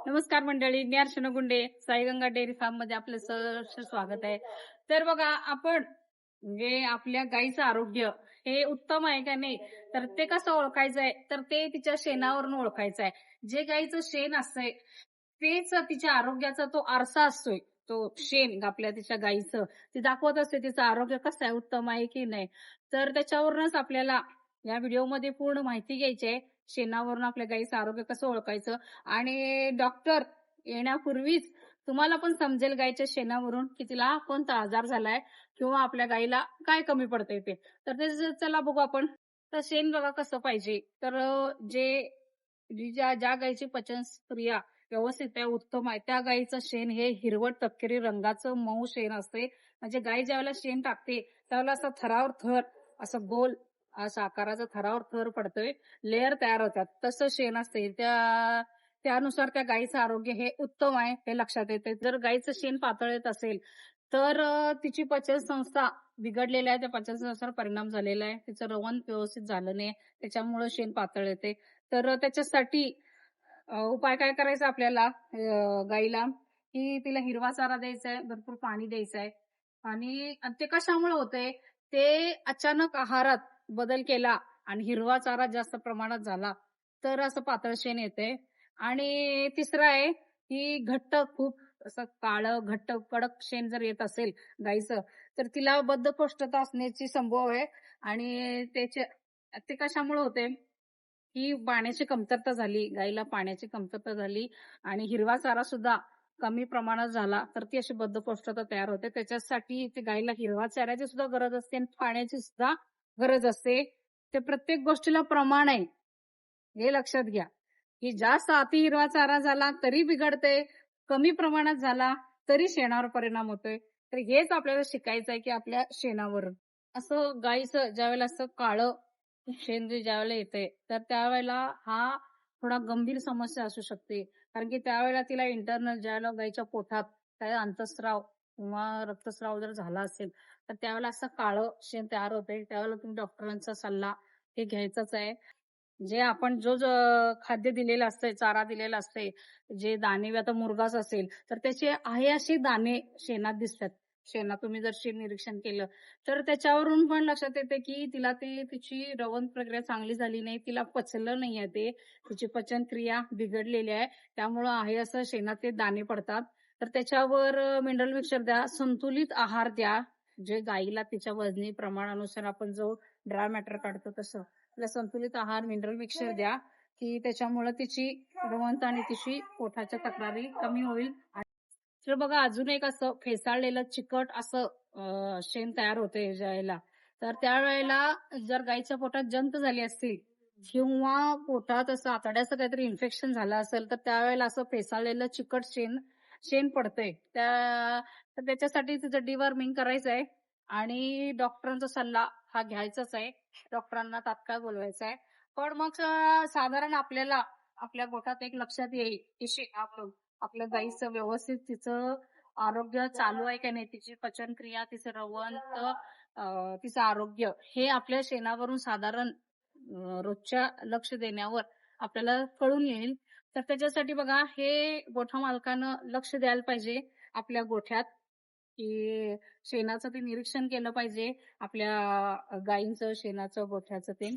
नमस्कार मंडळी, मी अर्चना गुंडे, साईगंगा dairy form मध्ये आपलं सहर्ष स्वागत आहे. तर बघा, आपण म्हणजे आपल्या गाईचं आरोग्य हे उत्तम आहे का नाही, तर ते कसं ओळखायचं आहे, तर ते तिच्या शेणावरून ओळखायचं आहे. जे गाईचं शेण असतंय तेच तिच्या आरोग्याचा तो आरसा असतोय. तो शेण आपल्या तिच्या गाईचं ती दाखवत असते तिचं आरोग्य कसं आहे, उत्तम आहे की नाही. तर त्याच्यावरूनच आपल्याला या व्हिडिओमध्ये पूर्ण माहिती घ्यायची आहे. शेणावरून आपल्या गाईचं आरोग्य कसं ओळखायचं आणि डॉक्टर येण्यापूर्वीच तुम्हाला पण समजेल गाईच्या शेणावरून की तिला कोणता आजार झालाय किंवा आपल्या गाईला काय कमी पडतंय ते. तर ते चला बघू आपण. तर शेण बघा कसं पाहिजे. तर ज्या ज्या गाईची पचनक्रिया व्यवस्थित आहे, उत्तम आहे, त्या गाईचं शेण हे हिरवट तपकिरी रंगाचं मऊ शेण असते. म्हणजे गाय ज्यावेळेला शेण टाकते त्यावेळेला असं थरावर थर, असं गोल असा आकाराचा थरावर थर पडतोय, लेयर तयार होतात. तसं शेण असते. त्यानुसार त्या गाईचं आरोग्य हे उत्तम आहे हे लक्षात येते. जर गाईचं शेण पातळ येत असेल तर तिची पचनसंस्था बिघडलेली आहे. त्या पचनसंस्थेवर परिणाम झालेला आहे. तिचं रवण व्यवस्थित झालं नाही, त्याच्यामुळे शेण पातळ येते. तर त्याच्यासाठी उपाय काय करायचा आपल्याला गाईला, की तिला हिरवा चारा द्यायचा आहे, भरपूर पाणी द्यायचं आहे. आणि ते कशामुळे होतंय, ते अचानक आहारात बदल केला आणि हिरवा चारा जास्त प्रमाणात झाला, तर असं पातळ शेण येतंय. आणि तिसरं आहे, की घट्ट खूप असं काळं, घट्ट, कडक शेण जर येत असेल गाईचं, तर तिला बद्धकोष्ठता असण्याची संभव आहे. आणि ते कशामुळे होते, की पाण्याची कमतरता झाली, गाईला पाण्याची कमतरता झाली आणि हिरवा चारा सुद्धा कमी प्रमाणात झाला, तर ती अशी बद्धकोष्ठता तयार होते. त्याच्यासाठी ते गाईला हिरवा चाऱ्याची सुद्धा गरज असते आणि पाण्याची सुद्धा गरज असते. ते प्रत्येक गोष्टीला प्रमाण आहे, हे लक्षात घ्या, की जास्त अति हिरवा चारा झाला तरी बिघडते, कमी प्रमाणात झाला तरी शेणावर परिणाम होतोय. तर हेच आपल्याला शिकायचं आहे, की आपल्या शेणावरून असं गाईचं ज्यावेळेला असं काळं शेण जे ज्यावेळेला येतंय, तर त्यावेळेला हा थोडा गंभीर समस्या असू शकते. कारण की त्यावेळेला तिला इंटरनल ज्यावेळेला गाईच्या पोटात काही अंतस्राव किंवा रक्तस्राव जर झाला असेल, तर त्यावेळेला असं काळं शेण तयार होतंय. त्यावेळेला तुम्ही डॉक्टरांचा सल्ला हे घ्यायचाच आहे. जे आपण जो खाद्य दिलेलं असतंय, चारा दिलेला असतंय, जे दाणे आता मुरघास असेल, तर त्याचे आहे असे दाणे शेणात दिसतात. शेणात तुम्ही जर शेण निरीक्षण केलं, तर त्याच्यावरून पण लक्षात येते, की तिची रवण प्रक्रिया चांगली झाली नाही, तिला पचलं नाहीये ते, तिची पचनक्रिया बिघडलेली आहे. त्यामुळं आहे असं शेणात ते दाणे पडतात. तर त्याच्यावर मिनरल मिक्सचर द्या, संतुलित आहार द्या. जे गाईला तिच्या वजनी प्रमाणानुसार आपण जो ड्राय मॅटर काढतो तसं. तिला संतुलित आहार, मिनरल मिक्सचर द्या, की त्याच्यामुळे तिची रवंथ आणि तिची पोटाच्या तक्रारी कमी होईल. तर बघा, अजून एक असं फेसाळलेलं चिकट असं शेण तयार होते ज्यावेळेला, तर त्यावेळेला जर गाईच्या पोटात जंत झाली असतील किंवा पोटात असं आतड्याचं काहीतरी इन्फेक्शन झालं असेल, तर त्यावेळेला असं फेसाळलेलं चिकट शेण शेण पडतंय. तर त्याच्यासाठी तिचं डिवर्मिंग करायचं आहे आणि डॉक्टरांचा सल्ला हा घ्यायचाच आहे. डॉक्टरांना तात्काळ बोलवायचं आहे. पण मग साधारण आपल्याला आपल्या गोठात एक लक्षात येईल, की आपल्या गाईचं व्यवस्थित तिचं आरोग्य चालू आहे का नाही, तिची पचनक्रिया, तिचं रवंथ, तिचं आरोग्य हे आपल्या शेणावरून साधारण रोजच्या लक्ष देण्यावर आपल्याला कळून येईल. तर त्याच्यासाठी बघा, हे गोठा मालकानं लक्ष द्यायला पाहिजे आपल्या गोठ्यात, की शेणाचं ते निरीक्षण केलं पाहिजे, आपल्या गायींचं, शेणाचं, गोठ्याचं ते.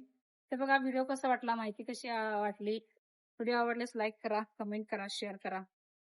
तर बघा, व्हिडिओ कसा वाटला, माहिती कशी वाटली? व्हिडिओ आवडल्यास लाईक करा, कमेंट करा, शेअर करा.